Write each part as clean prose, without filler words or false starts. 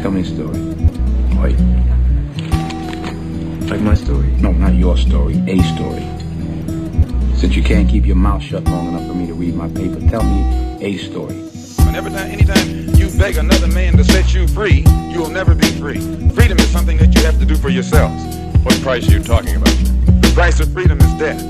Tell me a story. Wait. Like my story? No, not your story. A story. Since you can't keep your mouth shut long enough for me to read my paper, tell me a story. And anytime you beg another man to set you free, you will never be free. Freedom is something that you have to do for yourselves. What price are you talking about? The price of freedom is death.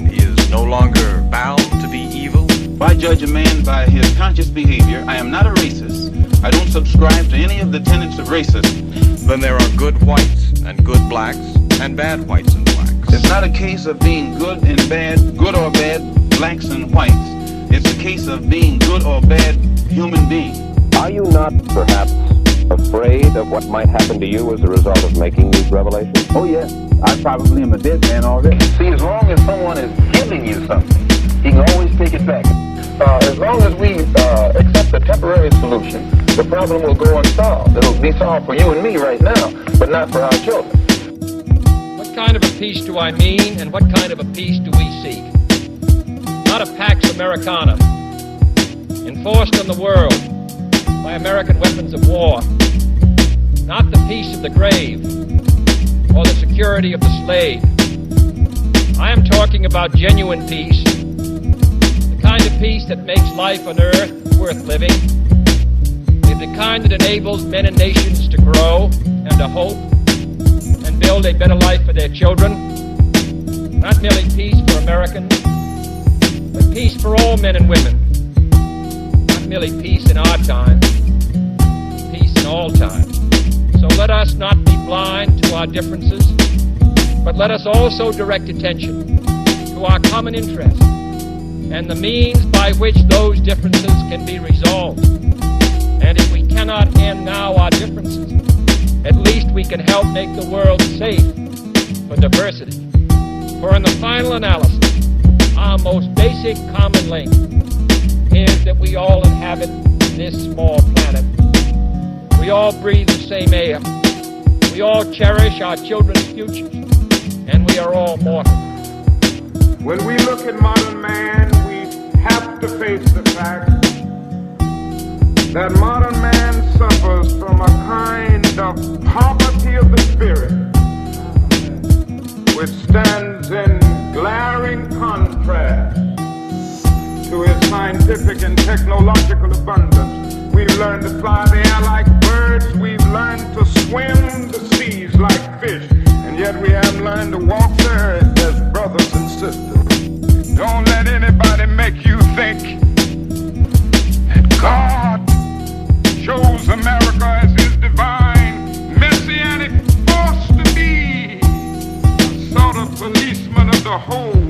He is no longer bound to be evil? I judge a man by his conscious behavior. I am not a racist. I don't subscribe to any of the tenets of racism. Then there are good whites and good blacks and bad whites and blacks. It's not a case of being good and bad, good or bad, blacks and whites. It's a case of being good or bad human being. Are you not, perhaps, afraid of what might happen to you as a result of making these revelations? Oh, yes. I probably am a dead man already. See, as long as someone is giving you something, he can always take it back. As long as we accept a temporary solution, the problem will go unsolved. It'll be solved for you and me right now, but not for our children. What kind of a peace do I mean, and what kind of a peace do we seek? Not a Pax Americana, enforced on the world by American weapons of war. Not the peace of the grave, or the security of the slave. I am talking about genuine peace, the kind of peace that makes life on earth worth living, the kind that enables men and nations to grow and to hope and build a better life for their children. Not merely peace for Americans, but peace for all men and women. Not merely peace in our time, peace in all time. So let us not be blind to our differences, but let us also direct attention to our common interests and the means by which those differences can be resolved. And if we cannot end now our differences, at least we can help make the world safe for diversity. For in the final analysis, our most basic common link is that we all inhabit this small planet. We all breathe the same air. We all cherish our children's futures. And we are all mortal. When we look at modern man, we have to face the fact that modern man suffers from a kind of poverty of the spirit, which stands in glaring contrast to his scientific and technological abundance. We've learned to fly the air like birds, we've learned to swim the seas like fish, and yet we haven't learned to walk the earth as brothers and sisters. Don't let anybody make you think that God shows America as his divine, messianic force to be a sort of policeman of the whole